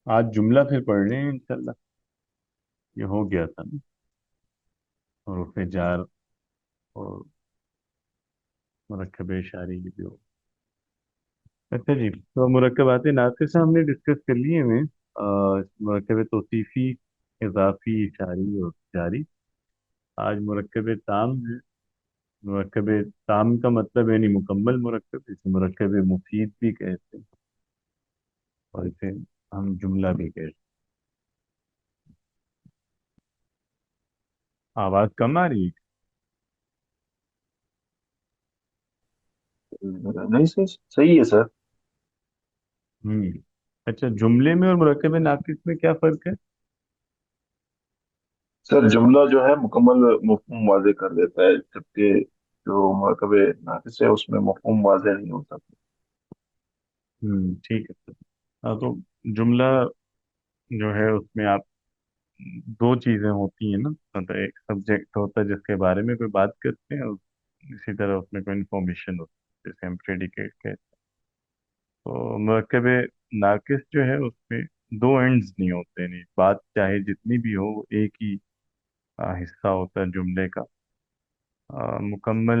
आज जुमला फिर पढ़ रहे हैं इंशाल्लाह। ये हो गया था ना। हरूफ जार और मुरक्कब इशारे ये भी हो। अच्छा जी, तो मुरक्कबात नाक़िसा हमने डिस्कस कर लिए हैं। मुरक्कब तौसीफ़ी, इज़ाफ़ी, इशारी और जारी। आज मुरक्कब ताम है। मुरक्कब ताम का मतलब यानी मुकम्मल मुरक्कब, इसे मुरक्कब मुफीद भी कहते हैं और इसे हम जुमला भी कहते हैं। आवाज़ कम आ रही है? नहीं, सही सही है सर। हम्म। अच्छा, जुमले में और मुरक्कब नाक़िस में क्या फ़र्क है? सर जुमला जो है मुकम्मल मफहूम वाज़े कर देता है, जबकि जो मरकब नाकिस है उसमें मफहूम वाज़े नहीं होता। ठीक है। हाँ, तो जुमला जो है उसमें आप दो चीजें होती हैं ना। मतलब एक सब्जेक्ट होता है जिसके बारे में कोई बात करते हैं, और इसी तरह उसमें कोई इंफॉर्मेशन होती है जिसे हम प्रेडिकेट कहते हैं। तो मरकब नाकिस जो है उसमें दो एंड्स नहीं होते, नहीं बात चाहे जितनी भी हो वो एक ही हिस्सा होता है जुमले का। मुकम्मल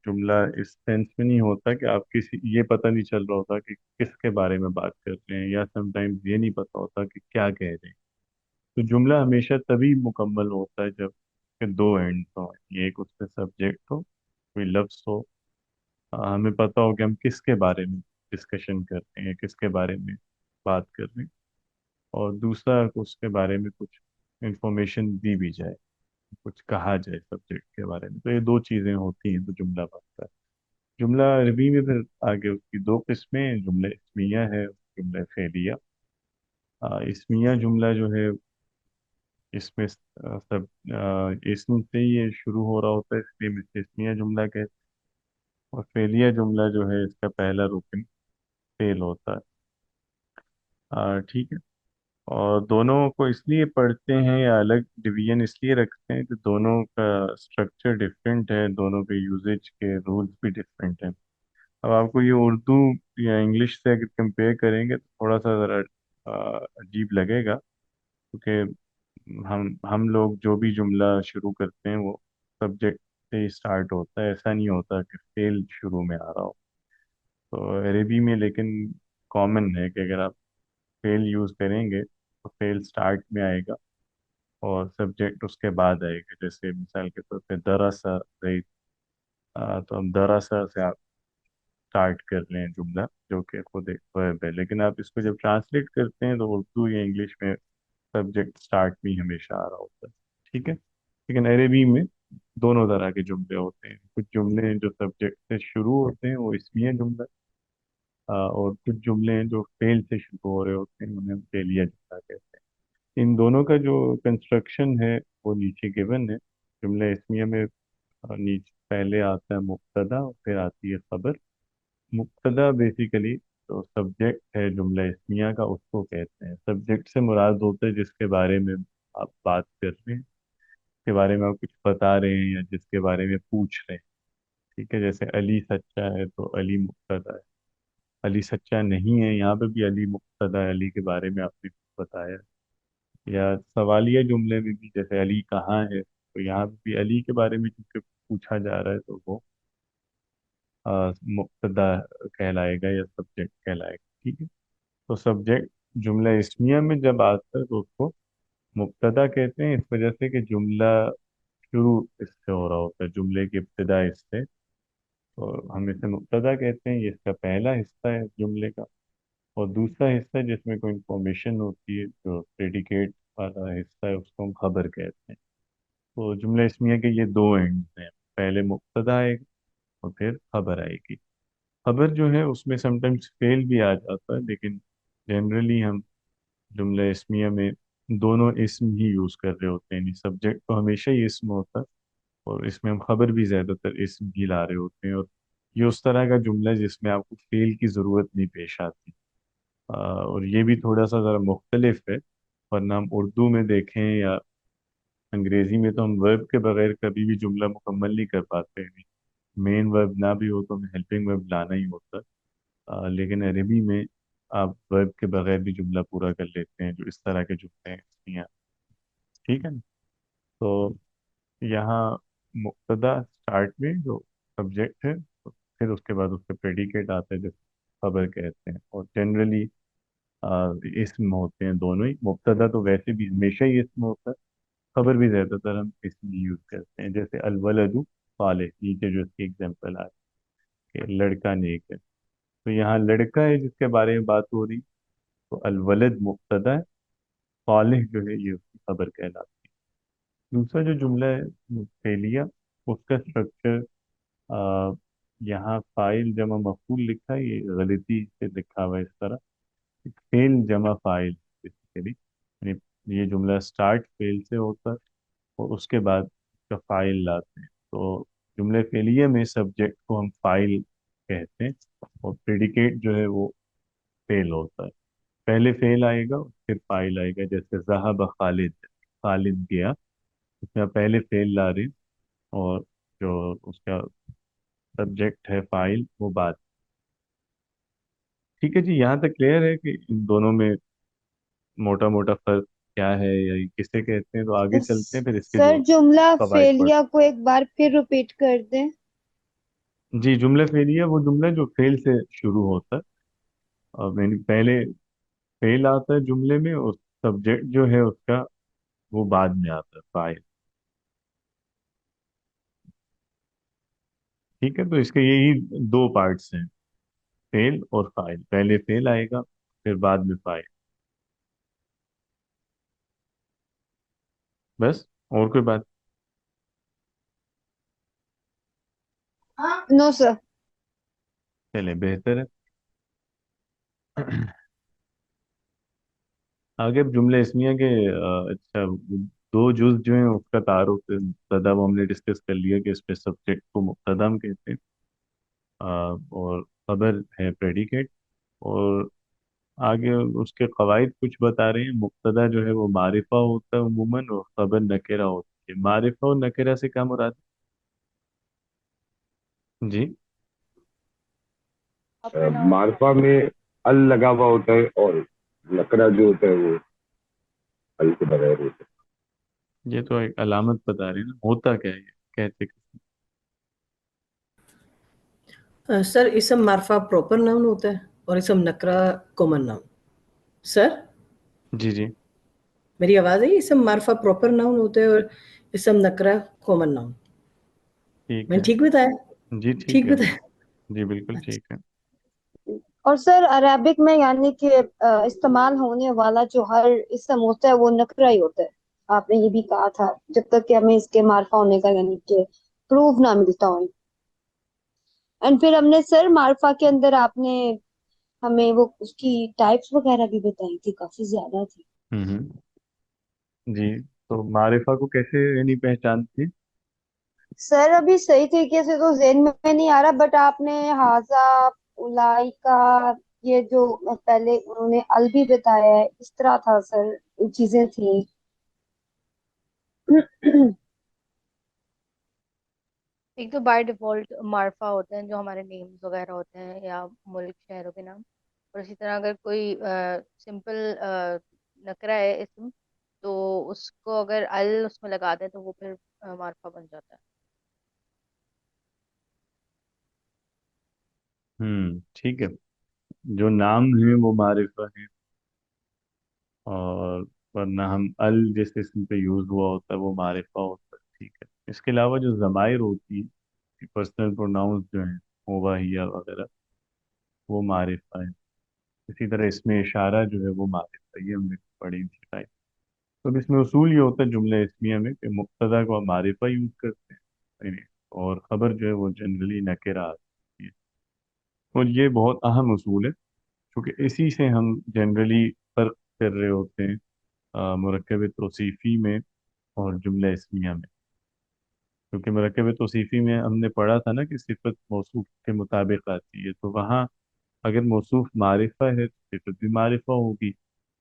जुमला इस सेंस में नहीं होता कि आप किसी ये पता नहीं चल रहा होता कि किसके बारे में बात कर रहे हैं, या समटाइम्स ये नहीं पता होता कि क्या कह रहे हैं। तो जुमला हमेशा तभी मुकम्मल होता है जब के दो एंड हो, ये एक उसके सब्जेक्ट हो, कोई लफ्ज हो, हमें पता हो कि हम किसके बारे में डिस्कशन कर रहे हैं, किसके बारे में बात कर रहे हैं, और दूसरा उसके बारे में कुछ इंफॉर्मेशन दी भी जाए, कुछ कहा जाए सब्जेक्ट के बारे में। तो ये दो चीजें होती हैं तो जुमला बनता है। जुमला अरबी में फिर आगे उसकी दो किस्में हैं, जुमला इस्मिया है, जुमला फेलिया। इस्मिया जुमला जो है इसमें सब इसम से ही ये शुरू हो रहा होता है, इसलिए हम इसे इस्मिया जुमला कहते हैं। और फेलिया जुमला जो है इसका पहला रुकन फेल होता है। ठीक है। और दोनों को इसलिए पढ़ते हैं या अलग डिवीजन इसलिए रखते हैं कि दोनों का स्ट्रक्चर डिफरेंट है, दोनों के यूजेज के रूल्स भी डिफरेंट हैं। अब आपको ये उर्दू या इंग्लिश से अगर कंपेयर करेंगे तो थोड़ा सा ज़रा अजीब लगेगा, क्योंकि हम लोग जो भी जुमला शुरू करते हैं वो सब्जेक्ट से ही स्टार्ट होता है, ऐसा नहीं होता कि फेल शुरू में आ रहा हो। तो अरबी में लेकिन कॉमन है कि अगर आप फेल यूज़ करेंगे तो फेल स्टार्ट में आएगा और सब्जेक्ट उसके बाद आएगा। जैसे मिसाल के तौर पे दरअसा रही, तो हम दरअसा से आप स्टार्ट कर रहे हैं जुमला, जो कि खुद एक वर्ब है, लेकिन आप इसको जब ट्रांसलेट करते हैं तो उर्दू या इंग्लिश में सब्जेक्ट स्टार्ट में ही हमेशा आ रहा होता है। ठीक है। लेकिन अरबी में दोनों तरह के जुमले होते हैं। कुछ जुमले हैं जो सब्जेक्ट से शुरू होते हैं, वो इसमिया जुमला। और कुछ जुमले हैं जो फेल से शुरू हो रहे होते हैं, उन्हें हम फेलिया जुमला कहते हैं। इन दोनों का जो कंस्ट्रक्शन है वो नीचे गिवन है। जुमला इसमिया में नीचे पहले आता है मुब्तदा और फिर आती है खबर। मुब्तदा बेसिकली तो सब्जेक्ट है जुमला इस्मिया का, उसको कहते हैं। सब्जेक्ट से मुराद होता है जिसके बारे में आप बात कर रहे हैं, के बारे में आप कुछ बता रहे हैं या जिसके बारे में पूछ रहे हैं। ठीक है, जैसे अली सच्चा है तो अली मुब्तदा है। अली सच्चा नहीं है, यहाँ पे भी अली मुब्तदा है, अली के बारे में आपने कुछ बताया। या सवालिया जुमले में भी जैसे अली कहाँ है, तो यहाँ पे भी अली के बारे में क्योंकि पूछा जा रहा है तो वो मुब्तदा कहलाएगा या सब्जेक्ट कहलाएगा। ठीक है। तो सब्जेक्ट जुमला इस्मिया में जब आता है तो उसको मुब्तदा कहते हैं, इस वजह से कि जुमला शुरू इससे हो रहा होता है, जुमले की इब्तिदा इससे। तो हम इसे मुब्तदा कहते हैं, ये इसका पहला हिस्सा है जुमले का। और दूसरा हिस्सा जिसमें कोई इंफॉर्मेशन होती है, जो प्रेडिकेट वाला हिस्सा है, उसको हम खबर कहते हैं। तो जुमला इस्मिया के ये दो एंड्स हैं, पहले मुब्तदा आएगा और फिर खबर आएगी। खबर जो है उसमें समटाइम्स फेल भी आ जाता है, लेकिन जनरली हम जुमला इस्मिया में दोनों इस्म ही यूज कर रहे होते हैं, यानी सब्जेक्ट तो हमेशा ही इस्म होता है और इसमें हम खबर भी ज्यादातर इस्म ही ला रहे होते हैं। और ये उस तरह का जुमला है जिसमें आपको फेल की जरूरत नहीं पेश आती। और ये भी थोड़ा सा ज़रा मुख्तलिफ है, वरना हम उर्दू में देखें या अंग्रेजी में तो हम वर्ब के बगैर कभी भी जुमला मुकम्मल नहीं कर पाते हैं। मेन वर्ब ना भी हो तो हमें हेल्पिंग वर्ब लाना ही होता है। लेकिन अरबी में आप वर्ब के बगैर भी जुमला पूरा कर लेते हैं, जो इस तरह के जुमले हैं इसलिए। ठीक है ना? तो यहाँ मुब्तदा स्टार्ट में जो सब्जेक्ट है, तो फिर उसके बाद उसके प्रेडिकेट आता है जिसे खबर कहते हैं। और जनरली इसम होते हैं दोनों ही। मुब्तदा तो वैसे भी हमेशा ही इसम होता है, खबर भी ज्यादातर हम इसमें यूज करते हैं, जैसे अलवलदु सालेह, नीचे जो इसकी एग्जांपल आ है कि लड़का नेक है। तो यहाँ लड़का है जिसके बारे में बात हो रही, तो अलवलद मुब्तदा है, सालेह जो है ये उसकी खबर कहलाती है। दूसरा जो जुमला है फेलिया, उसका स्ट्रक्चर यहाँ फाइल जमा मफूल लिखा है, ये गलती से लिखा हुआ है इस तरह। फेल जमा फाइल बेसिकली, यानी ये जुमला स्टार्ट फेल से होता है और उसके बाद उसका फाइल लाते हैं। तो जुमले फेलिये में सब्जेक्ट को हम फाइल कहते हैं और प्रेडिकेट जो है वो फेल होता है। पहले फेल आएगा फिर फाइल आएगा, जैसे ज़हाब खालिद, खालिद गया, उसमें आप पहले फेल ला रहे हैं और जो उसका सब्जेक्ट है फाइल वो बाद। ठीक है जी, यहाँ तक क्लियर है कि इन दोनों में मोटा मोटा फर्क क्या है या ये किसे कहते हैं? तो आगे चलते हैं फिर इसके सर जो जुमला कवायद पढ़। फेलिया को एक बार फिर रिपीट कर दें। जी, जुमला फेलिया वो जुमला जो फेल से शुरू होता है। और मैंने पहले फेल आता है जुमले में और सब्जेक्ट जो है उसका वो बाद में आता है, फाइल। ठीक है, तो इसके यही दो पार्ट्स हैं, फेल और फाइल। पहले फेल आएगा फिर बाद में फाइल, बस। और कोई बात? No sir. चले, बेहतर है। आगे अब जुमले इसमिया के अच्छा, दो जुज जो हैं उसका तारुफ मुब्तदा वो हमने डिस्कस कर लिया कि इसमें सब्जेक्ट को मुब्तदा हम कहते हैं, और खबर है प्रेडिकेट। और आगे उसके कवायद कुछ बता रहे हैं। मुब्तदा जो है वो मारिफा होता है उमूमन, और खबर नकेरा होती है। मारिफा और नकेरा से क्या मुराद है जी? मारफा में अल लगा हुआ होता है और लकड़ा जो होता है वो अल के बगैर होता ये तो एक अलामत बता रहे हैं ना, होता क्या है ये, कहते किसे? सर इसम मार्फा प्रॉपर नाउन होता है और इसम नकरा कॉमन नाउन। सर जी जी। मेरी आवाज़ है? इसम मार्फा प्रॉपर नाउन होता है और इसम नकरा कॉमन नाउन। ठीक मैंने है। ठीक बताया? जी ठीक ठीक है। बताया? जी बिल्कुल अच्छा। ठीक है। और सर अरेबिक में यानी कि इस्तेमाल होने वाला जो हर इसम होता है वो नकरा ही होता है। आपने ये भी कहा था, जब तक कि हमें इसके मार्फा होने का यानी कि प्रूफ ना मिलता हो। एंड फिर हमने सर मार्फा के अंदर आपने हमें वो उसकी टाइप्स वगैरह भी बताई थी, काफी ज्यादा थी। जी, तो मारिफा को कैसे यानी पहचानती? सर अभी सही तरीके से तो ज़हन में नहीं आ रहा, बट आपने हाजा, उलाइका, ये जो पहले उन्होंने अल भी बताया है, इस तरह था सर, चीजें थी। एक तो बाय डिफॉल्ट मार्फा होते हैं जो हमारे नेम्स वगैरह होते हैं या मुल्क शहरों के नाम। और इसी तरह अगर कोई सिंपल नकरा है इसम, तो उसको अगर अल उसमें लगा दें तो वो फिर मार्फा बन जाता है। ठीक है। जो नाम है वो मारिफा है, और वरना हम अल जिस इसम पे यूज हुआ होता है वो मारिफा होता है। ठीक है, इसके अलावा जो जमायर होती है, पर्सनल प्रोनाउंस जो हैं, हुआ हिया वगैरह, वो मारिफा है। इसी तरह इसमें इशारा जो है वो मारिफा है, ये हमने पढ़ी थी टाइम। तो इसमें उसूल ये होता है जुमले इसमिया में कि मुब्तदा को हम मारिफा यूज करते हैं, यानी, और खबर जो है वो जनरली नकेरा आती है। और ये बहुत अहम उसूल है, क्योंकि इसी से हम जनरली फर्क कर रहे होते हैं मुरक्कब तौसीफ़ी में और जुमला इस्मिया में। क्योंकि मुरक्कब तौसीफ़ी में हमने पढ़ा था ना कि सिफत मौसूफ के मुताबिक आती है, तो वहाँ अगर मौसूफ मारिफा है तो सिफत भी मारिफा होगी,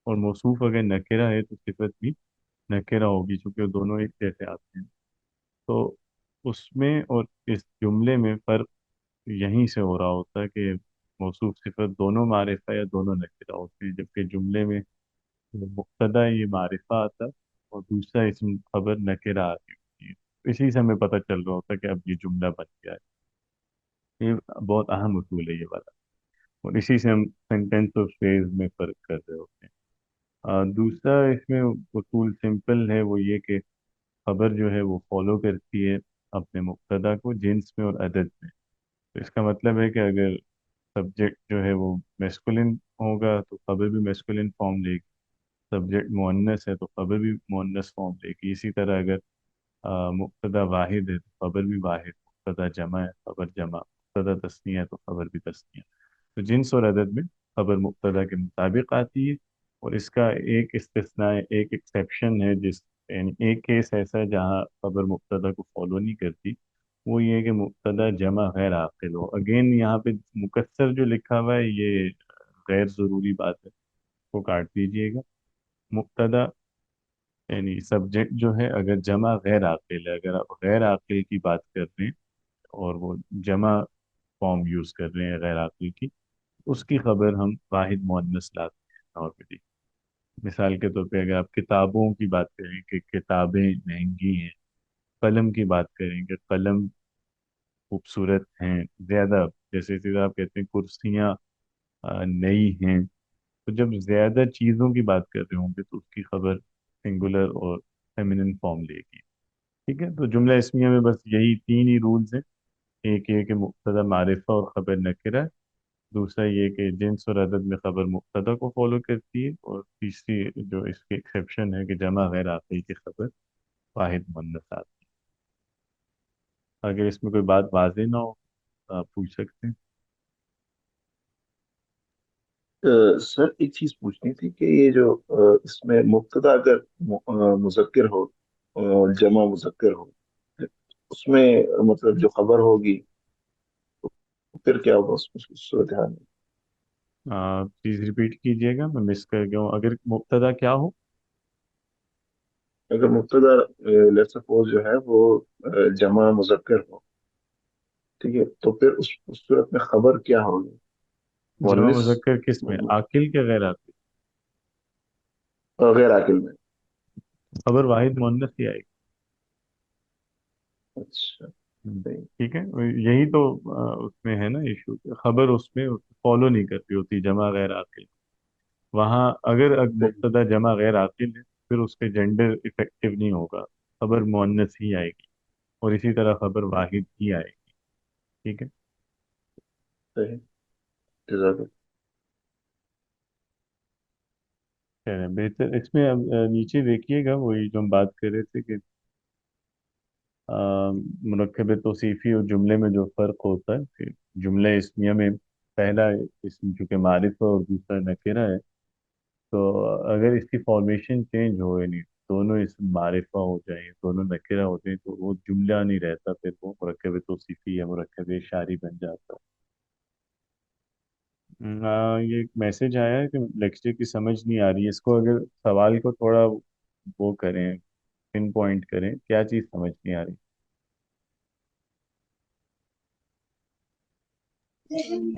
और मौसूफ अगर नकेरा है तो सिफत भी नकेरा होगी, क्योंकि वो दोनों एक जैसे आते हैं। तो उसमें और इस जुमले में फ़र्क यहीं से हो रहा होता है कि मौसूफ सिफत दोनों मारिफा या दोनों नकिरा होते हैं, जबकि जुमले में मुब्तदा ये मारिफा आता है और दूसरा इसम खबर नकिरा आती होती है। इसी से हमें पता चल रहा होता है कि अब ये जुमला बन गया है। ये बहुत अहम उसूल है ये वाला, और इसी से हम सेंटेंस और फ्रेज में फर्क कर रहे होते हैं। दूसरा इसमें उसूल सिंपल है, वो ये कि खबर जो है वो फॉलो करती है अपने मुब्तदा को जिन्स में और अदद में। तो इसका मतलब है कि अगर सब्जेक्ट जो है वो मैस्कुलिन होगा तो खबर भी मैस्कुलिन फॉर्म लेगी, सब्जेक्ट मुअन्नस है तो खबर भी मुअन्नस फॉर्म लेगी। इसी तरह अगर मुब्तदा वाहिद है तो खबर भी वाहिद, मुब्तदा जमा है खबर जमा, मुब्तदा तस्निया है तो खबर भी तस्निया। तो जिन्स और अदद में खबर मुब्तदा के मुताबिक आती है। और इसका एक इस्तिस्ना है, एक एक्सेप्शन है, जिस यानी एक केस ऐसा है जहाँ खबर मुब्तदा को फॉलो नहीं करती, वो ये है कि मुब्तदा जमा गैर आकिल हो। अगेन यहाँ पे मुकस्सर जो लिखा हुआ है ये गैर ज़रूरी बात है, वो काट दीजिएगा। मुब्तदा यानी सब्जेक्ट जो है अगर जमा गैर आकिल है, अगर आप गैर आकिल की बात कर रहे हैं और वो जमा फॉर्म यूज़ कर रहे हैं गैर आकिल की, उसकी खबर हम वाहिद मुअन्नस लाते हैं नॉर्मली। मिसाल के तौर पे अगर आप किताबों की बात करें कि किताबें महंगी हैं, कलम की बात करें कि कलम खूबसूरत हैं ज़्यादा, जैसे सीधा आप कहते हैं कुर्सियाँ नई हैं। तो जब ज़्यादा चीज़ों की बात कर रहे होंगे तो उसकी खबर सिंगुलर और फेमिनिन फॉर्म लेगी। ठीक है, तो जुमला इसमिया में बस यही तीन ही रूल्स हैं। एक ये कि मुब्तदा मारिफा और खबर नकिरा है, दूसरा ये कि जिन्स और अदद में खबर मुब्तदा को फॉलो करती है, और तीसरी जो इसकी एक्सेप्शन है कि जमा गैर आखिरी की खबर वाहिद मुअन्नस आती है। अगर इसमें कोई बात वाज़ेह ना हो तो आप पूछ सकते हैं। सर एक चीज पूछनी थी कि ये जो इसमें मुब्तदा अगर मुज़क्कर हो और जमा मुज़क्कर हो, उसमें मतलब जो खबर होगी तो फिर क्या होगा उस सूरत हाल में? प्लीज़ रिपीट कीजिएगा, मैं मिस कर गया हूँ। अगर मुब्तदा क्या हो? अगर मुब्तदा लेट्स सपोज जो है वो जमा मुज़क्कर हो, ठीक है, तो फिर उस सूरत में खबर क्या होगी? जमा मुअन्निस मुज़क्कर किस में, आकिल के गैर आकिल? गैर आकिल में। खबर वाहिद मुअन्नस ही आएगी। अच्छा। सही। ठीक है, यही तो उसमें है ना इशू, खबर उसमें फॉलो नहीं करती होती जमा गैर आकिल। वहाँ अगर सही। मुब्तदा जमा गैर आकिल है फिर उसके जेंडर इफेक्टिव नहीं होगा, खबर मुअन्नस ही आएगी, और इसी तरह खबर वाहिद ही आएगी। ठीक है। सही। जज़ाक। चलिए, बेहतर। इसमें अब नीचे देखिएगा वही जो हम बात कर रहे थे कि मुरक्कब तौसीफी और जुमले में जो फ़र्क होता है कि जुमले इसमिया में पहला इसम चूँकि मारिफा और दूसरा नकिरा है, तो अगर इसकी फॉर्मेशन चेंज हो, यानी दोनों इसम मारिफा हो जाए दोनों नकिरा होते हैं, तो वो जुमला नहीं रहता, फिर वो मुरक्कब तौसीफी या मुरक्कब इशारी बन जाता है। ये एक मैसेज आया है कि लेक्चर की समझ नहीं आ रही है, इसको अगर सवाल को थोड़ा वो करें, पिन पॉइंट करें, क्या चीज़ समझ नहीं आ रही?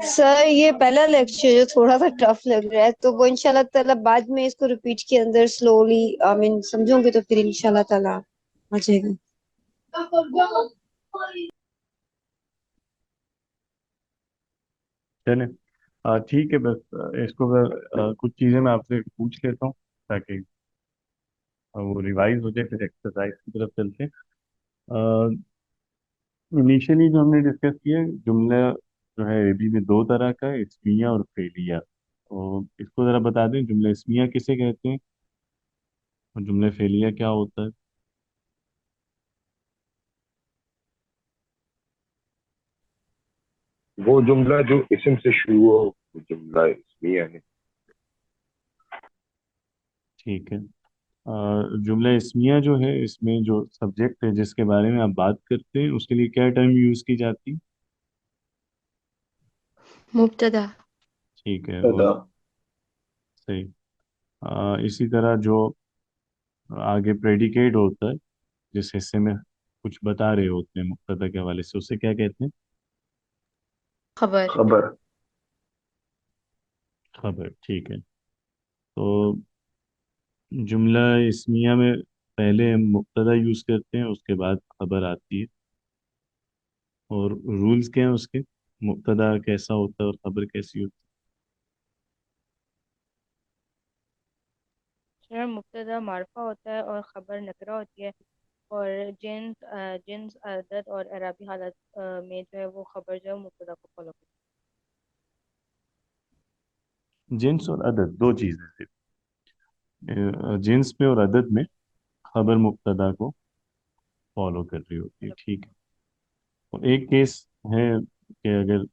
सर ये पहला लेक्चर जो थोड़ा सा टफ लग रहा है, तो वो इंशाल्लाह ताला बाद में इसको रिपीट के अंदर स्लोली आई मीन समझोगे तो फिर इंशाल्लाह ताला आ जाएगा। चले, ठीक है, बस इसको बस कुछ चीज़ें मैं आपसे पूछ लेता हूँ ताकि वो रिवाइज हो जाए, फिर एक्सरसाइज की तरफ चलते हैं। इनिशियली जो हमने डिस्कस किया, जुमला जो है अरबी में दो तरह का है, इस्मिया और फेलिया। तो इसको ज़रा बता दें, जुमला इस्मिया किसे कहते हैं और जुमला फेलिया क्या होता है? वो जुमला जो इसम से शुरू हो वो जुमला इसमिया है। ठीक है। जुमला इस्मिया जो है इसमें जो सब्जेक्ट है जिसके बारे में आप बात करते हैं उसके लिए क्या टर्म यूज़ की जाती है? मुब्तदा। ठीक है, अदा। और सही। इसी तरह जो आगे प्रेडिकेट होता है, जिस हिस्से में कुछ बता रहे होते हैं मुब्तदा के हवाले से, उसे क्या कहते हैं? खबर। खबर। खबर, ठीक है। तो जुमला इस्मिया में पहले हम मुब्तदा यूज़ करते हैं, उसके बाद खबर आती है। और रूल्स क्या हैं उसके, मुब्तदा कैसा होता है और खबर कैसी होती सर मुब्तदा मारफा होता है और खबर नकरा होती है। और जिन्स अदद और एराबी हालत में जो है वो खबर जो है मुब्तदा को फॉलो करती है? जिन्स और अदद दो चीज़ें सिर्फ। जिन्स में और अदद में खबर मुब्तदा को फॉलो कर रही होती है, है। ठीक है। और एक केस है कि अगर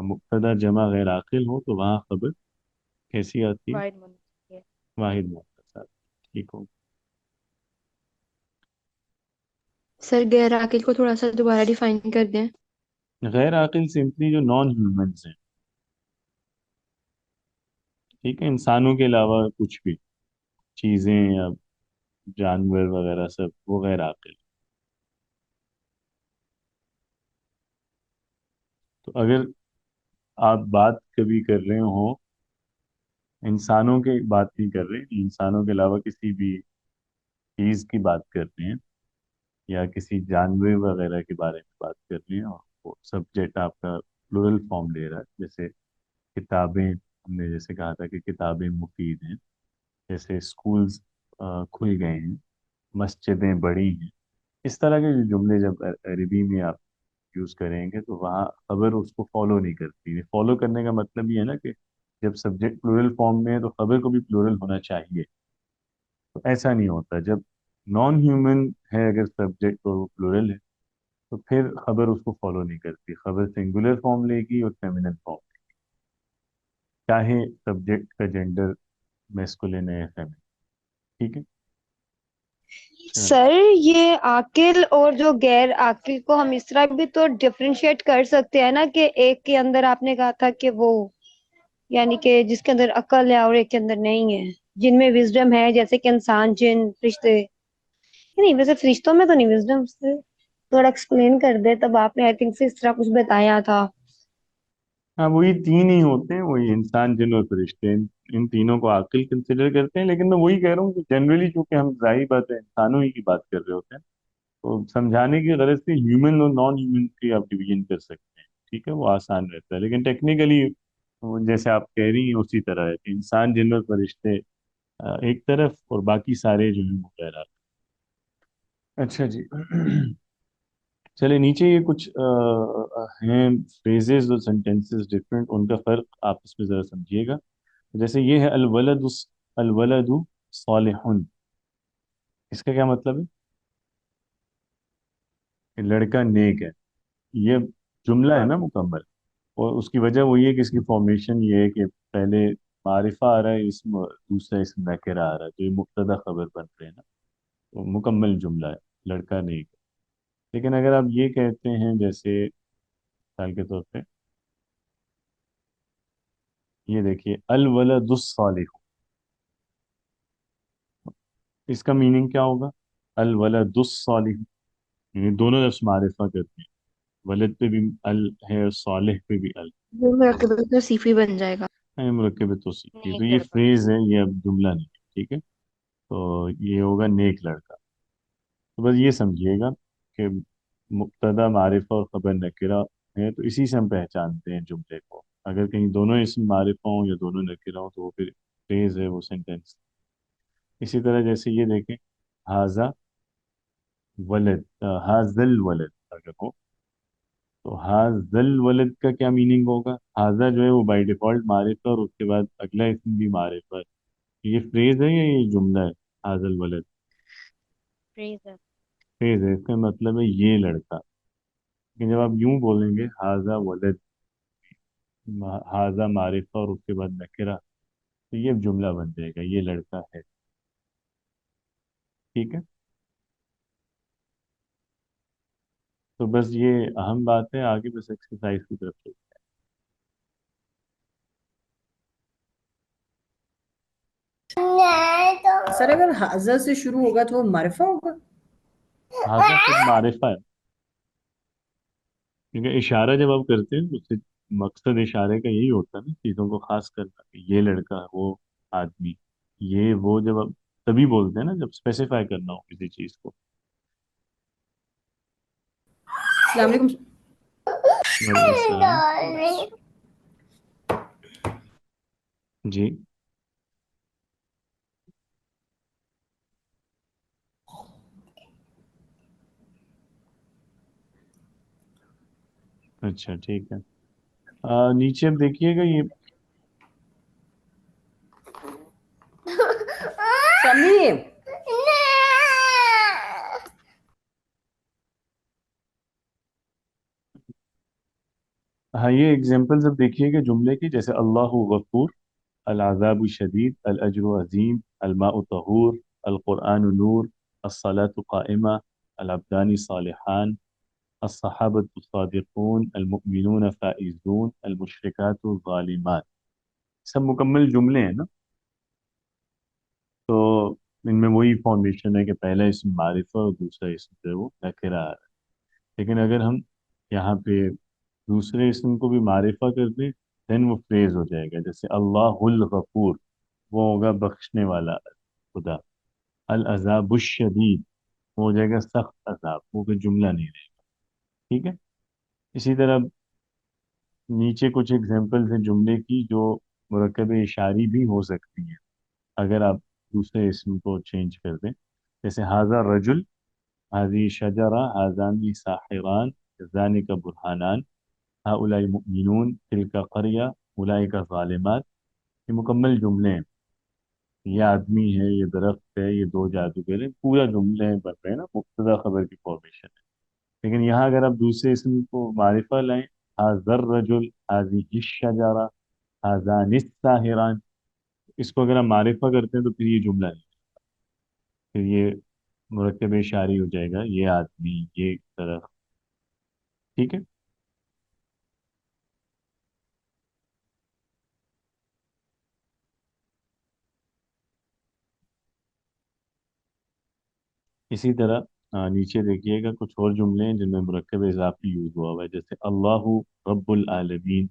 मुब्तदा जमा गैर आकिल हो तो वहाँ खबर कैसी आती है? वाहिद मुनफरद है। वाहिद मुअक्कद साथ, ठीक हो। सर गैर आकिल को थोड़ा सा दोबारा डिफाइन कर दें। गैर आकिल सिंपली जो नॉन ह्यूमंस हैं, ठीक है, इंसानों के अलावा कुछ भी चीज़ें या जानवर वगैरह सब, वो गैर आकिल। तो अगर आप बात कभी कर रहे हो, इंसानों की बात नहीं कर रहे, इंसानों के अलावा किसी भी चीज़ की बात कर रहे हैं या किसी जानवर वगैरह के बारे में बात कर रहे हैं, और वो सब्जेक्ट आपका प्लूरल फॉर्म ले रहा है, जैसे किताबें, हमने जैसे कहा था कि किताबें मुफीद हैं, जैसे स्कूल्स खुल गए हैं, मस्जिदें बड़ी हैं, इस तरह के जो जुमले जब अरबी में आप यूज़ करेंगे तो वहाँ खबर उसको फॉलो नहीं करती है। फॉलो करने का मतलब ये है ना कि जब सब्जेक्ट प्लूरल फॉर्म में है तो खबर को भी प्लूरल होना चाहिए। तो ऐसा नहीं होता, जब नॉन ह्यूमन है अगर सब्जेक्ट और वो प्लूरल है तो फिर खबर उसको फॉलो नहीं करती, खबर सिंगुलर फॉर्म लेगी और फेमिनिन फॉर्म, चाहे सब्जेक्ट का जेंडर मैस्कुलिन है या फेमिनिन, ठीक है। चलो। सर ये आकिल और जो गैर आकिल को हम इस तरह भी तो डिफरेंशिएट कर सकते हैं ना, कि एक के अंदर आपने कहा था कि वो यानी कि जिसके अंदर अकल है और एक के अंदर नहीं है, जिनमें विजडम है, जैसे कि इंसान, जिन, फरिश्ते। नहीं वैसे फरिश्तों में तो नहीं विजडम, से थोड़ा एक्सप्लेन कर दे, तब आपने आई थिंक से इस तरह कुछ बताया था। हाँ, वही तीन ही होते हैं, वही इंसान जिन और फरिश्ते, इन तीनों को आकिल कंसिडर करते हैं। लेकिन मैं वही कह रहा हूँ कि जनरली चूंकि हम जाहिर बात है इंसानों ही की बात कर रहे होते हैं, तो समझाने की गरज से ह्यूमन और नॉन ह्यूमन की आप डिवीजन कर सकते हैं, ठीक है, वो आसान रहता है। लेकिन टेक्निकली जैसे आप कह रही हैं उसी तरह है कि इंसान जिन और फरिश्ते एक तरफ और बाकी सारे जो हैं वो कह रहा। अच्छा जी। चलिए नीचे ये कुछ हैं फ्रेजेस और सेंटेंसेस डिफरेंट, उनका फर्क आप इसमें ज़रा समझिएगा। जैसे ये है अलवलदु सालिहुन, इसका क्या मतलब है? कि लड़का नेक है, ये जुमला है ना मुकम्मल। और उसकी वजह वही है कि इसकी फॉर्मेशन ये है कि पहले मारिफा आ रहा है, इसम दूसरा इसम नकिरा आ रहा है, तो ये मुब्तदा खबर बन रहे हैं ना, तो मुकम्मल जुमला है, लड़का नेक है। लेकिन अगर आप ये कहते हैं, जैसे मिसाल के तौर पे ये देखिए अल वलदुस सालिह, इसका मीनिंग क्या होगा? अल वलदुस सालिह, यानी दोनों लफ्ज मारिफा करते हैं, वलद पे भी अल है और सालिह पे भी अल वो मुरक्कब तौसीफी बन जाएगा। है, मुरक्कब तौसीफी। तो नेक ये लड़का। फ्रेज है, ये अब जुमला नहीं है, ठीक है। तो ये होगा नेक लड़का। तो बस ये समझिएगा कि मुब्तदा मारिफा और खबर नकिरा है, तो इसी से हम पहचानते हैं जुमले को। अगर कहीं दोनों इसम मारिफा हो या दोनों नकिरा हो तो वो फिर फ्रेज है, वो सेंटेंस। इसी तरह जैसे ये देखें, हाजा वलद, हाजल वलद अगर हो, तो हाजल वलद का क्या मीनिंग होगा? हाजा जो है वो बाय डिफॉल्ट मारिफा और उसके बाद अगला इसम भी मारिफा है। ये फ्रेज है या ये जुमला है? हाजल वलद फ्रेज है। फ्रेज है, इसका मतलब है ये लड़का। लेकिन जब आप यूं बोलेंगे हाजा वलद, हाजा मारिफा और उसके बाद नकिरा, तो ये जुमला बन जाएगा, ये लड़का है, ठीक है। तो बस ये अहम बात है, आगे बस एक्सरसाइज की तरफ चलते सर अगर हाजा से शुरू होगा तो वो मारिफा होगा। हैं। हाजा खुद मारिफा है, क्योंकि इशारा जब आप करते हैं तो उससे मकसद इशारे का यही होता है ना, चीज़ों को खास करना कि ये लड़का, वो आदमी, ये वो, जब अब तभी बोलते हैं ना जब स्पेसिफाई करना हो किसी चीज़ को। अस्सलाम वालेकुम। वालेकुम सलाम। जी। अच्छा ठीक है। नीचे अब देखिएगा ये, समीम। हाँ ये एग्जांपल्स अब देखिएगा जुमले की, जैसे अल्लाहु गफूर, अल अज़ाबु शदीद, अल अज्रु अज़ीम, अल माउ तहूर, अल कुरआनु नूर, अस्सलातु क़ाइमा, अल अब्दानी सालिहान, अस्सहाबतु सादिकून, अल मुमिनून फ़ाइज़ून, अल मुशरिकातु ज़ालिमात। सब मुकम्मल जुमले हैं ना। तो इनमें वही फॉर्मेशन है कि पहला इसम मारिफा और दूसरा इसम जो है वो नकिरा है। लेकिन अगर हम यहाँ पे दूसरे इसम को भी मारिफा कर दें, देन वो फ्रेज हो जाएगा, जैसे अल्लाहुल गफूर, वो होगा बख्शने वाला खुदा। अल अज़ाबुश शदीद, वो हो जाएगा सख्त अजाब, वो कोई जुमला नहीं रहेगा। ठीक है। इसी तरह नीचे कुछ एग्जांपल्स हैं जुमले की जो मुरक्कब इशारी भी हो सकती हैं अगर आप दूसरे इसम को चेंज कर दें। जैसे हाजा रजुल, हाजी शजरा, हाजानी साहिरान, ज़ानिका बुरहानान, हाउलाई मुमिनून, तिलका क़रिया, उलाइका ज़ालिमात। ये मुकम्मल जुमले हैं। ये आदमी है, ये दरख्त है, ये दो जादूगर हैं, पूरा जुमले बन रहे हैं ना, मुब्तदा खबर की फॉर्मेशन है। लेकिन यहाँ अगर आप दूसरे इसम को मारिफा लाएं, हाजर रजुल, हाजी शजरा, हाजानिस साहिरान, इसको अगर आप मारिफा करते हैं तो फिर ये जुमला नहीं, फिर ये मुरक्कब इशारी हो जाएगा, ये आदमी, ये दरख्त। ठीक है। इसी तरह नीचे देखिएगा कुछ और जुमले हैं जिनमें मुरक्कब इजाफी यूज हुआ हुआ है, जैसे अल्लाहु रब्बुल आलमीन,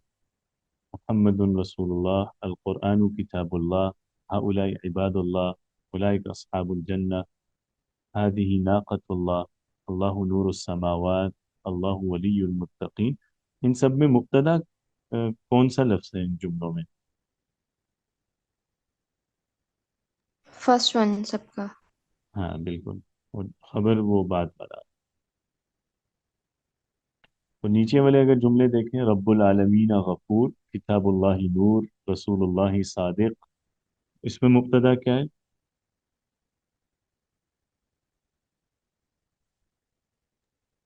मुहम्मदुन रसूलुल्लाह, अल कुरआनु किताबुल्लाह, हाउलाई इबादुल्लाह, उलाइक अस्हाबुल जन्नह, हादिही नाक़तुल्लाह, अल्लाहु नूरुस समावात, अल्लाहु वलियुल मुत्तकीन। इन सब में मुब्तदा कौन सा लफ्ज़ है इन जुमलों में? फर्स्ट वन सबका। हाँ बिल्कुल। और खबर वो बात वाला। तो नीचे वाले अगर जुमले देखें, रब्बुल आलमीन गफूर, किताबुल्लाहि नूर, रसूलुल्लाहि सादिक, इसमें मुब्तदा क्या है?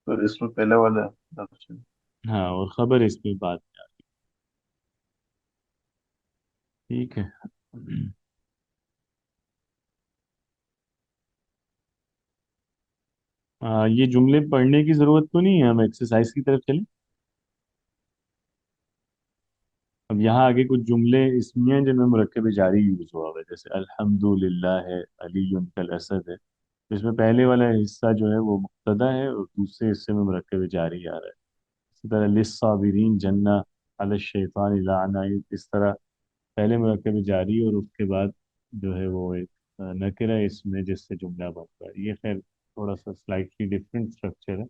और इसमें पहला वाला लफ्ज है। हाँ, और खबर इसमें बात में आ गई। ठीक है। ये जुमले पढ़ने की जरूरत तो नहीं है, हम एक्सरसाइज की तरफ चलें। अब यहाँ आगे कुछ जुमले इसमें हैं जिनमें मुरक्कब जारी यूज हुआ हुआ है, जैसे अल्हम्दुलिल्लाह है, अलीयुन कल असद है। तो इसमें पहले वाला हिस्सा जो है वो मुब्तदा है और दूसरे हिस्से में मुरक्कब जारी आ रहा है। इसी तरह लिस्साबिरीन जन्ना, अल शैतान लाना, इस तरह पहले मुरक्कब जारी और उसके बाद जो है वो एक नकिरा इसमें जिससे जुमला बनता है। ये खैर थोड़ा सा स्लाइटली डिफरेंट स्ट्रक्चर है।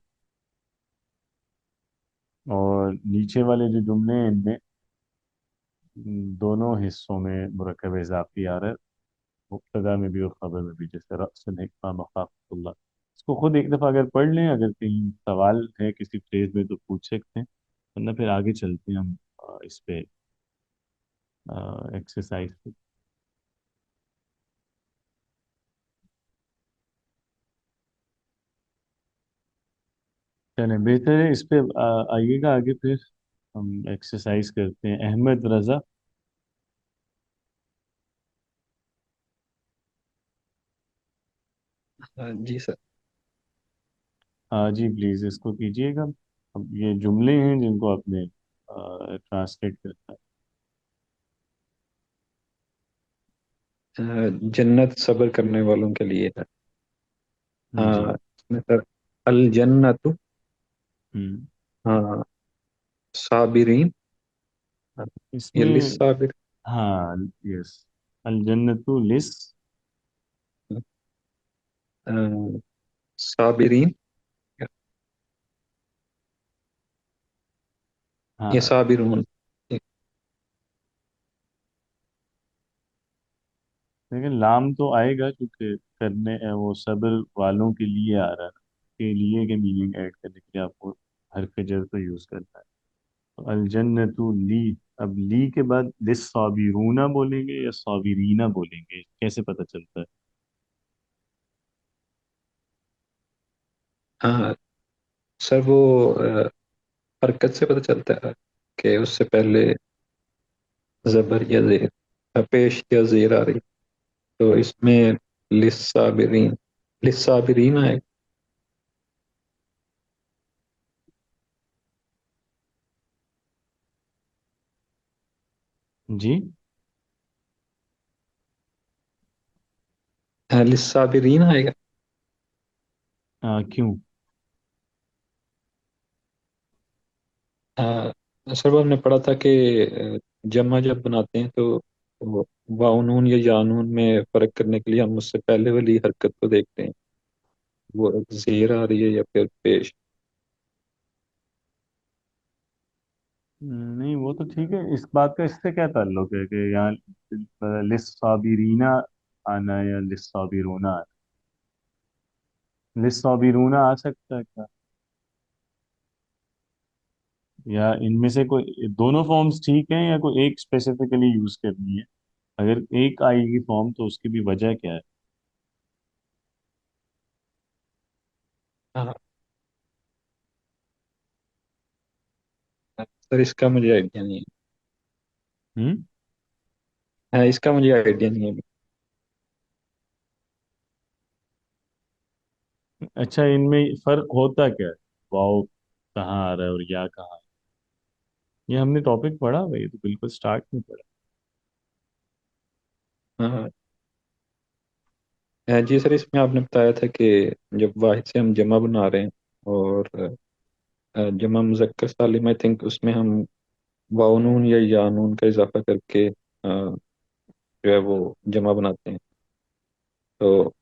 और नीचे वाले जो जुमले हैं इनमें दोनों हिस्सों में मुरक्कब इजाफी आ रहा है, मुब्तदा में भी और खबर में भी, जैसे रअसन हिक्मा मखाफतुल्लाह। इसको खुद एक दफ़ा अगर पढ़ लें, अगर कहीं सवाल है किसी फ्रेज में तो पूछ सकते हैं, वरना फिर आगे चलते हैं हम इस पे एक्सरसाइज पे। चलें, बेहतर है इस पे आइएगा आगे, फिर हम एक्सरसाइज करते हैं। अहमद रज़ा। जी सर। हाँ जी, प्लीज़ इसको कीजिएगा। अब ये जुमले हैं जिनको आपने ट्रांसलेट करना है। जन्नत सब्र करने वालों के लिए है। जी। हाँ, इसमें सर अल जन्नतु, हम्म। हाँ, साबिरीन, ये इसमें लिस्साबिर हाँ, यस, अल जन्नतु लिस, अ, साबिरीन, ये हाँ, साबिरून। लेकिन लाम तो आएगा क्योंकि करने वो सब्र वालों के लिए आ रहा है, के लिए के मीनिंग ऐड करने के लिए आपको हरफ जर तो यूज करना है। तो अल जन्नतु ली, अब ली के बाद लिस साबिरूना बोलेंगे या साबिरीना बोलेंगे, कैसे पता चलता है? हाँ सर, वो हरकत से पता चलता है कि उससे पहले जबर या जेर, पेश या जेर आ रही, तो इसमें लिस्साबिरीन, लिस्साबिरीन आएगा। जी। लिस्साबिरीन आएगा। क्यों? सर वो हमने पढ़ा था कि जमा जब बनाते हैं तो वो वाउनून या यानून में फर्क करने के लिए हम उससे पहले वाली हरकत को देखते हैं, वो जेर आ रही है या फिर पेश। नहीं, वो तो ठीक है, इस बात का इससे क्या ताल्लुक है कि यहाँ लिस साबिरीना आना या लिस साबिरूना आना? लिस साबिरूना आ सकता है क्या? या इनमें से कोई दोनों फॉर्म्स ठीक हैं या कोई एक स्पेसिफिकली यूज करनी है? अगर एक आएगी फॉर्म तो उसकी भी वजह क्या है? हाँ सर, इसका मुझे आइडिया नहीं हम्म। है। इसका मुझे आइडिया नहीं है। अच्छा, इनमें फर्क होता क्या है? वाव कहाँ आ रहा है और या कहाँ? ये हमने टॉपिक पढ़ा भाई, तो बिल्कुल स्टार्ट में पढ़ा। हाँ जी सर, इसमें आपने बताया था कि जब वाहिद से हम जमा बना रहे हैं और जमा मुज़क्कर सालिम, आई थिंक उसमें हम वाउनून या यानून का इजाफा करके जो है वो जमा बनाते हैं। तो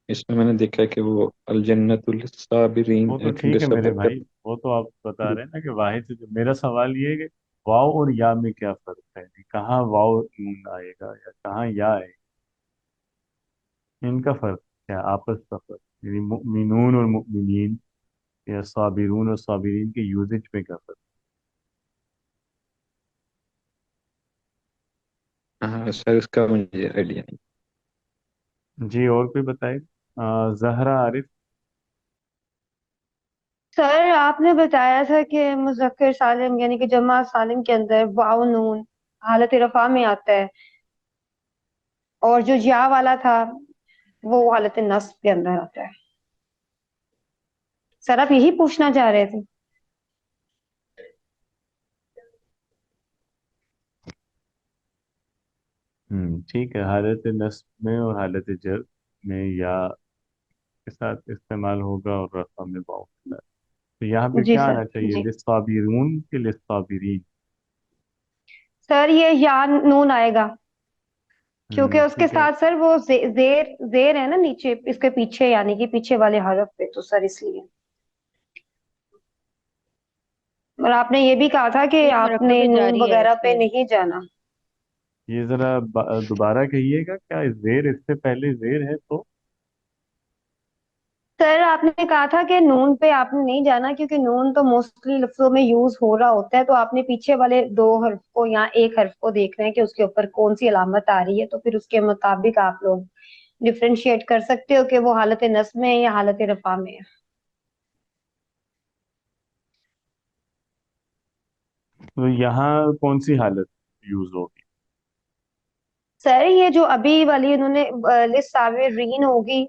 इसमें मैंने देखा है कि वो अल जन्नतुल साबिरीन, वो तो क्योंकि ठीक है मेरे सबर कर। भाई, वो तो आप बता रहे हैं ना कि वाहिद से जो, मेरा सवाल ये है कि वाव और या में क्या फर्क है, कि कहाँ वाव नून आएगा या कहाँ या आएगा, इनका फर्क क्या, आपस का फर्क, यानी मुमिनून और मुमिनीन या साबिरून और साबिरीन के यूजेज में क्या फर्क? हाँ सर, इसका मुझे आइडिया नहीं। जी, और कोई बताए? जहरा आरिफ। सर आपने बताया था कि मुज़क्कर सालिम यानी कि जमा सालिम के अंदर वाव नून हालत रफा में आता है, और जो या वाला था वो हालत नस्ब के अंदर आता है। सर आप यही पूछना चाह रहे थे? ठीक है, हालत नस्ब में और हालत जर में या के साथ इस्तेमाल होगा और रफा में वाव के साथ। तो यहाँ पे जी क्या सर। आना चाहिए, जी लिस्साबिरून के लिस्साबिरीन? सर, ये या नून आएगा क्योंकि उसके ठीक है। साथ सर वो जेर जेर है ना नीचे इसके पीछे, यानी कि पीछे वाले हरफ पे, तो सर इसलिए। और आपने ये भी कहा था कि ये आपने मुरक्कब नून जारी है वगैरह पे इसलिए। नहीं जाना। ये जरा दोबारा कहिएगा, क्या जेर इससे पहले जेर है तो? सर आपने कहा था कि नून पे आपने नहीं जाना क्योंकि नून तो मोस्टली लफ्जों में यूज हो रहा होता है, तो आपने पीछे वाले दो हर्फ को या एक हर्फ को देखना है कि उसके ऊपर कौन सी अलामत आ रही है, तो फिर उसके मुताबिक आप लोग डिफरेंशिएट कर सकते हो कि वो हालत नस्ब में है या हालत रफा में है। तो यहाँ कौन सी हालत यूज होगी? सर ये जो अभी वाली उन्होंने लिस्ट सावे रीन होगी।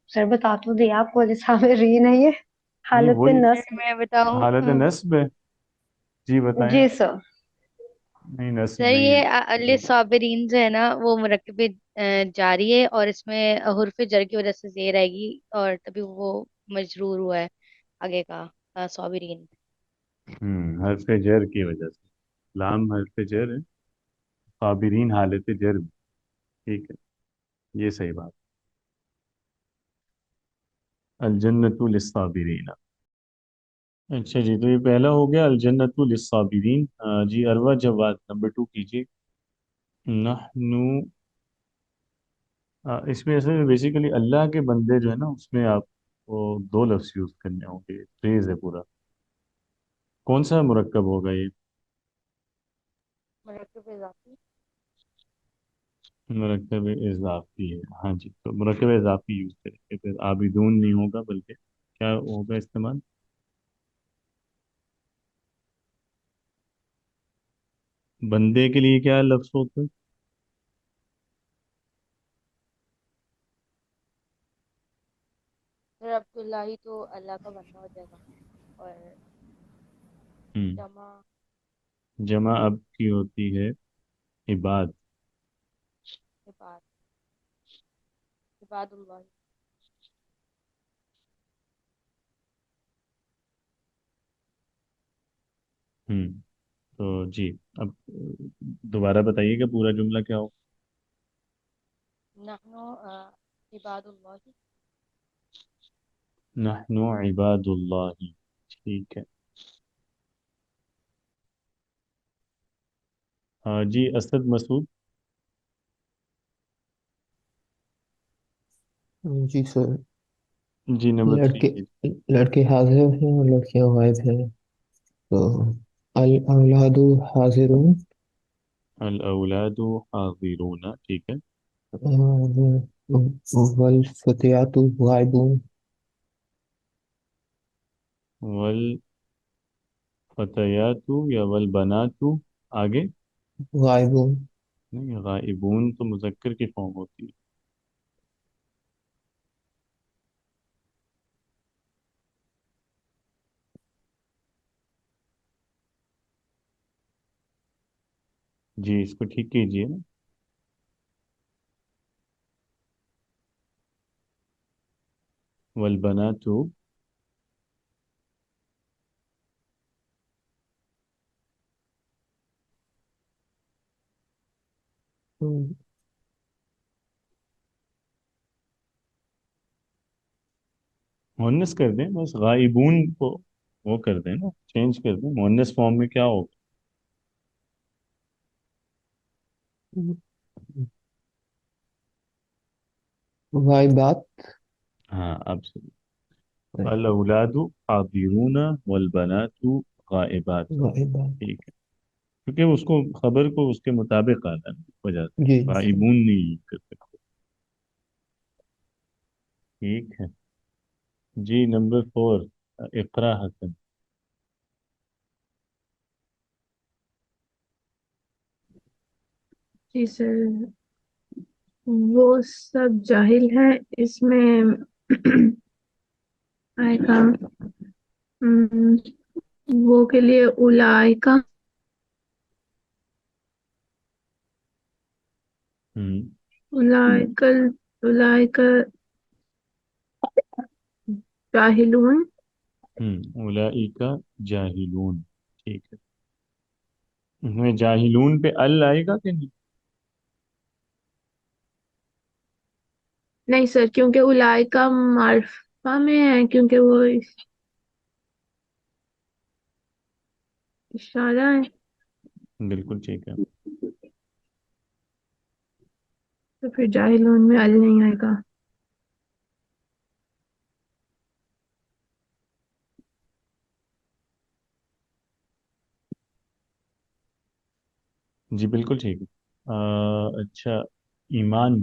सर बता तो दिया आपको, लिस्ट सावे रीन है ये नहीं, हालत वही नस्ब। मैं बताऊं? हालत नस्ब है। जी बताएं। जी सर। नहीं, नस्ब सर नहीं है। ये अल साबिरीन जो है ना वो मुरक्कब जारी है, और इसमें हुर्फ जर की वजह से जेर आएगी, और तभी वो मजरूर हुआ है आगे का साबिरीन। हर्फ जर की वजह से। لام حرف جر ہے، صابرین حالت جر میں، ٹھیک ہے، یہ صحیح بات. الجنت للصابرین. اچھا جی، تو یہ پہلا ہو گیا الجنت للصابرین. جی اروا جواد نمبر 2 کیجیے. نحنو. اس میں اصل میں بیسیکلی اللہ کے بندے جو ہے نا، اس میں آپ کو دو لفظ یوز کرنے ہوں گے، فریز ہے پورا. کون سا مرکب ہوگا یہ؟ مرکب اضافی. مرکب اضافی ہے، ہاں جی، تو مرکب اضافی یوز کریں گے، پھر عابدون نہیں ہوگا، بلکہ کیا ہوگا استعمال؟ بندے کے لیے کیا لفظ ہوتا ہے؟ پھر عبداللہ ہی تو اللہ کا بندہ ہو جائے گا. اور ہم، جمع جمع اب کی ہوتی ہے عباد. عباد. عباد اللہ. ہم، تو جی اب دوبارہ بتائیے کہ پورا جملہ کیا ہو. نحنو عباد اللہ. نحن عباد اللہ. ٹھیک ہے. جی اسد مسعود. جی سر. جی نمبر 3 لڑکے کیجیے. لڑکے حاضر ہیں اور لڑکیاں غائب ہیں، تو الاولاد حاضرون الاولاد حاضرون، ٹھیک ہے. والفتيات غائبون. والفتيات یا والبنات آگے. غائبون. نہیں، غائبون تو مذکر کی فارم ہوتی ہے. جی اس کو ٹھیک کیجیے نا. والبنات. مؤنث کر دیں بس، غائبون کو وہ کر دیں نا، چینج کر دیں، مؤنث فارم میں کیا ہوگا؟ غائبات. ہاں اب سے الاولاد حاضرون والبنات غائبات. غائبات. ٹھیک ہے، کیونکہ اس کو خبر کو اس کے مطابق آنا ہے، اس وجہ سے جی جی. غائبون نہیں یوز کر سکتے. ٹھیک ہے. جی نمبر 4 اقرا حسن. جی سر، وہ سب جاہل ہیں، اس میں آئے گا ام، وہ کے لیے اولائکا. ہم، اولائکل اولائکا جاہلون. اولئک جاہلون. ٹھیک ہے. اس میں جاہلون پہ ال آئے گا کہ نہیں؟ نہیں سر، کیونکہ اولائکا معرفہ میں ہے، کیونکہ وہ اشارہ ہے، بالکل ٹھیک ہے. تو پھر جاہلون میں ال نہیں آئے گا. جی بالکل ٹھیک ہے. اچھا، ایمان.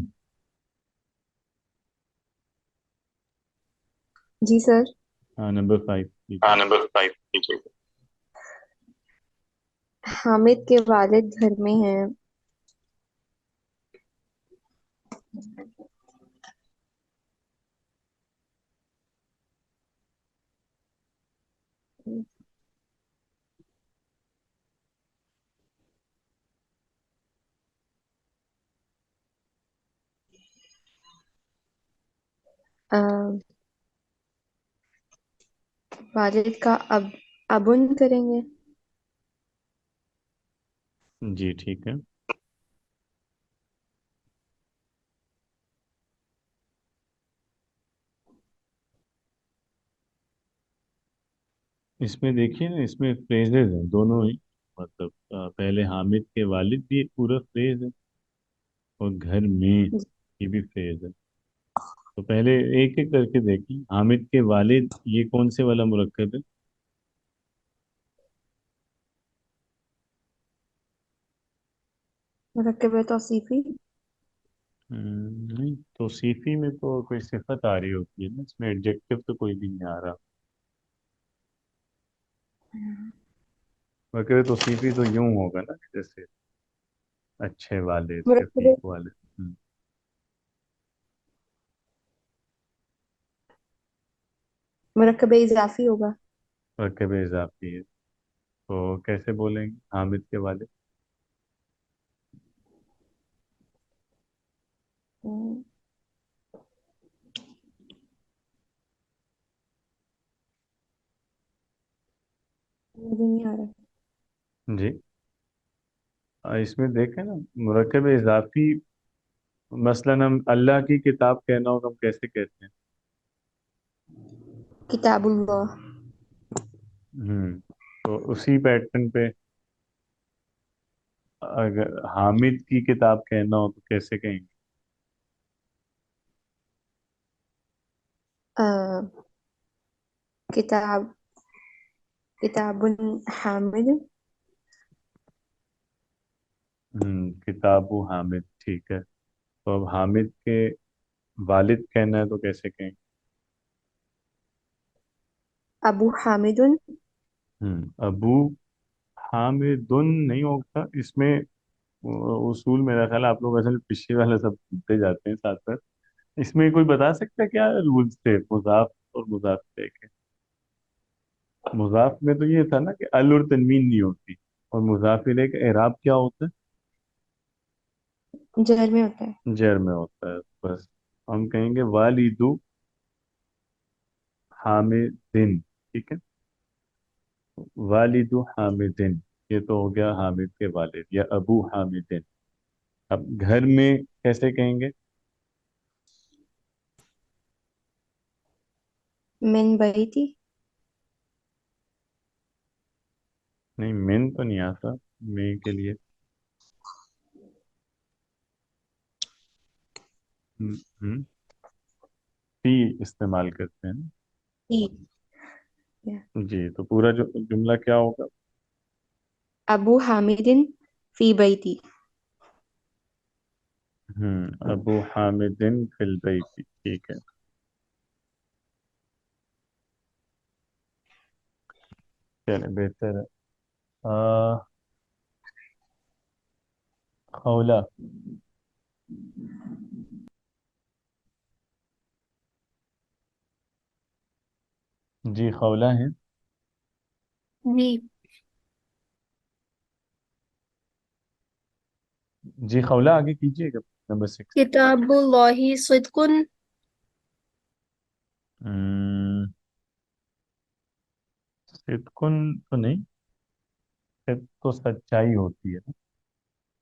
جی سر. ہاں نمبر 5 ہاں کیجیے. نمبر 5 ٹھیک ہے. حامد کے والد گھر میں ہیں. آ، والد کا ابن کریں گے. जी ठीक है। इसमें देखिए ना, इसमें फ्रेजेज हैं दोनों ही, मतलब पहले हामिद के वालिद भी एक पूरा फ्रेज है, और घर में ये भी फ्रेज है। तो पहले एक एक करके देखिए, हामिद के वालिद ये कौन से वाला मुरक्कब है? मुरक्कब तौसीफी। नहीं, तो सीफी में तो कोई सिफत आ रही होती है ना, इसमें एडजेक्टिव तो कोई भी नहीं आ रहा। मुरक्कब तो सीफी तो यूं होगा ना, जैसे अच्छे वालिद, शफीक मुरक्कब वालिद। मुरक्कब इजाफी होगा। मुरक्कब इजाफी है, तो कैसे बोलेंगे हामिद के वालिद? हम्म, मुझे नहीं आ रहा। जी, इसमें देखें ना, मुरक्कब इजाफी, मसलन हम अल्लाह की किताब कहना हो तो हम कैसे कहते हैं? किताबुल्लाह। तो उसी पैटर्न पे अगर हामिद की किताब कहना हो तो कैसे कहेंगे? अ, किताब किताबुन हामिद। किताबु हामिद, ठीक है। तो अब हामिद के वालिद कहना है तो कैसे कहेंगे? अबू हामिदुन। अबू हामिदुन नहीं होगा इसमें। उसूल मेरा ख्याल है आप लोग असल पिछले वाला सब भूलते जाते हैं साथ साथ। इसमें कोई बता सकता है क्या रूल्स थे मुजाफ और मुजाफ के? मुजाफ में तो ये था ना कि अल और तनवीन नहीं होती, और मुजाफ इलैह का एराब क्या होता जहर में होता है। है? जर में होता है। बस हम कहेंगे वालिदु हामिदिन, ठीक है। वालिदु हामिदिन, ये तो हो गया हामिद के वालिद या अबू हामिदिन। अब घर में कैसे कहेंगे? मिन बैती। नहीं, मिन तो नहीं आता मे के लिए। हम्म, हम्म, फी इस्तेमाल करते हैं ना। ठीक है। जी, तो पूरा जो जुमला क्या होगा? अबू हामिदिन फी बैती। अबू हामिदिन फिल बैती, ठीक है। चले, बेहतर है। आ, खौला। जी खौला है। जी। जी खौला, आगे कीजिएगा, नंबर 6। किताबुल्लाहि सिद्कुन। सिद्कुन तो नहीं, सिद्क तो सच्चाई होती है ना।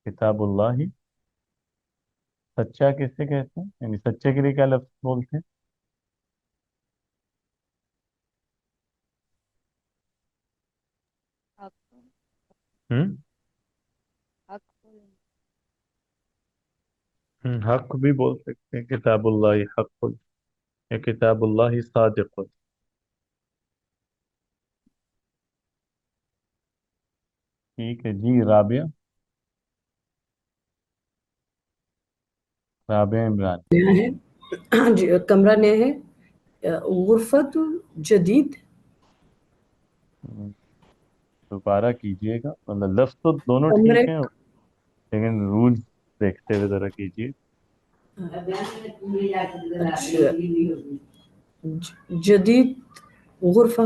किताबुल्लाह ही, सच्चा किससे कहते हैं, यानी सच्चे के लिए क्या लफ्ज बोलते हैं? हक हम्म हक बोलेंगे। हक भी बोल सकते हैं, किताबुल्लाह हक, या किताबुल्लाह सादिक। ठीक है जी। राबिया, राबिया इमरान। नया है। हाँ जी, कमरा नया है। गुरफत जदीद। हम्म, दोबारा कीजिएगा, मतलब लफ्ज तो दोनों कमरे ठीक हैं, लेकिन रूल्स देखते हुए जरा कीजिए। अच्छा, जदीद गुरफा।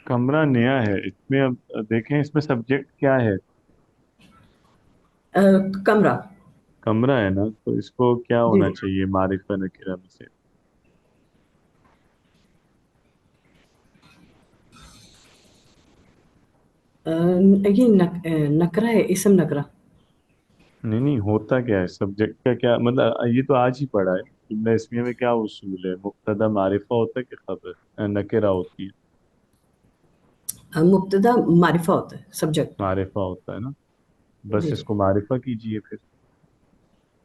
कमरा नया है, इसमें अब देखें इसमें सब्जेक्ट क्या है? कमरा। कमरा है ना, तो इसको क्या जी होना चाहिए मारिफा नकीरा में से? ये नकरा है, इसम नकरा। नहीं नहीं, होता क्या है, सब्जेक्ट का क्या मतलब, ये तो आज ही पढ़ा है। जुमला इसमिया में क्या उसूल है, मुब्तदा मारिफा होता है कि खबर नकेरा होती है? मुब्तदा मारिफा होता है, सब्जेक्ट। मारिफा होता है ना, बस जी जी। इसको मारिफा कीजिए फिर,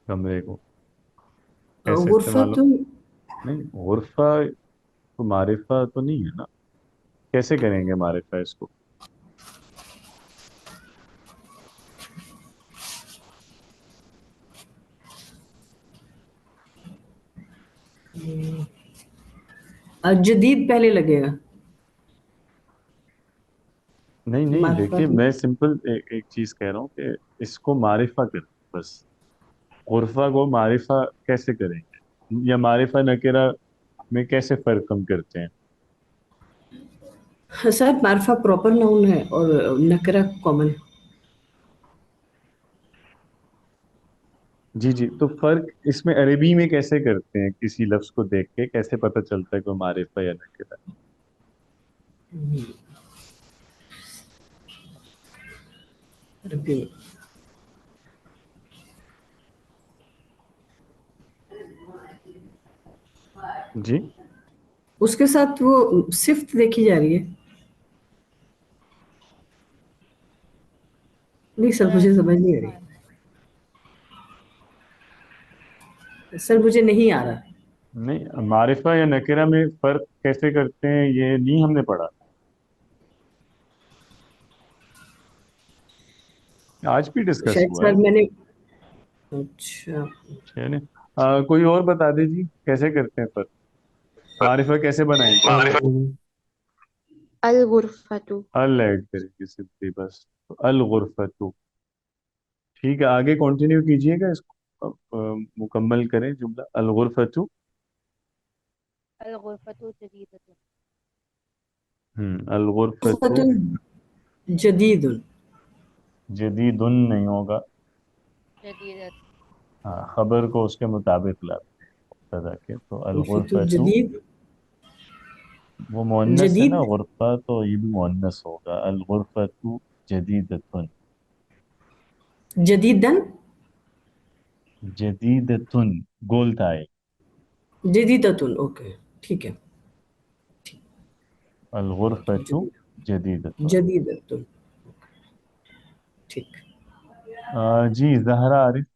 कमरे को कैसे इस्तेमाल हो। गुरफतुन। नहीं, गुरफा तो मारिफा तो नहीं है ना, कैसे करेंगे मारिफा इसको? जदीद पहले लगेगा। नहीं नहीं, मारिफा देखिए में। मैं सिंपल एक चीज कह रहा हूँ कि इसको मारिफा करें बस। गुरफा को मारिफा कैसे करेंगे, या मारिफा नकेरा में कैसे फर्क हम करते हैं? हाँ, सर मारिफा प्रॉपर नाउन है और नकरा कॉमन। जी जी, तो फर्क इसमें अरबी में कैसे करते हैं, किसी लफ्ज को देख के कैसे पता चलता है कि वो मारिफा या नकेरा? अरबी में। जी। उसके साथ वो सिफ्त देखी जा रही है। नहीं सर, मुझे समझ नहीं आ रही सर, मुझे नहीं आ रहा। नहीं, मारिफा या नकेरा में फर्क कैसे करते हैं ये नहीं हमने पढ़ा, आज भी डिस्कस शायद हुआ सर है। मैंने। अच्छा। चलिए, कोई और बता दीजिए कैसे करते हैं फर्क, मारिफा कैसे बनाएंगे? अल गुरफतु। अल ऐड करेंगे सिंपली बस, तो अल गुरफतु। ठीक है, आगे कंटिन्यू कीजिएगा इसको, मुकम्मल करें जुमला, अल गुरफतु। अल गुरफतु जदीदतुन। अल गुरफतु गुरफतुन जदीदुन। जदीदुन नहीं होगा। जदीदत। हाँ, खबर को उसके मुताबिक ला मुब्तदा के, तो अल गुरफतुल गुरफतु। जदीद। वो मुअन्नस है ना जदीद। गुरफा, तो ये भी मुअन्नस होगा, अल गुरफतु जदीदतुन। जदीदन। जदीदतुन गोल था एक। जदीदतुन, ओके ठीक है। अल गुरफतु जदीद। जदीदतुन। जदीदतुन। ठीक। जी, जहरा आरिफ।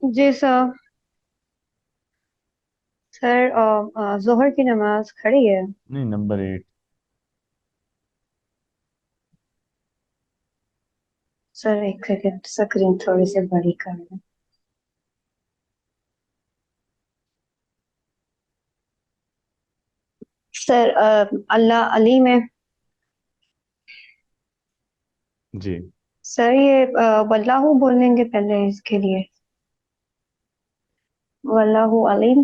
जी सर। सर जोहर की नमाज खड़ी है। नहीं, नंबर 8। सर एक सेकंड, स्क्रीन थोड़ी सी बड़ी कर लें। सर अल्लाह अली में। जी। सर ये वल्लाहु बोलेंगे पहले इसके लिए। वल्लाहु अलीम।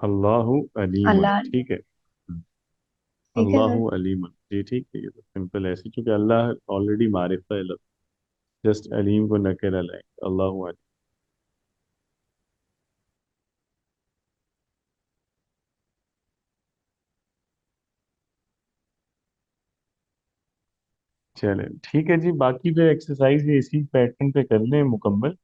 अल्लाहु अलीमुन, अल्लाह। ठीक है। ठीक है सर। अल्लाहु अलीमुन, जी ठीक है, ये तो सिंपल है ऐसे, क्योंकि अल्लाह ऑलरेडी मारिफा है, जस्ट अलीम को नकेरा लाएंगे, अल्लाहु अलीम। चले ठीक है जी, बाकी फिर एक्सरसाइज इसी पैटर्न पे कर लें मुकम्मल।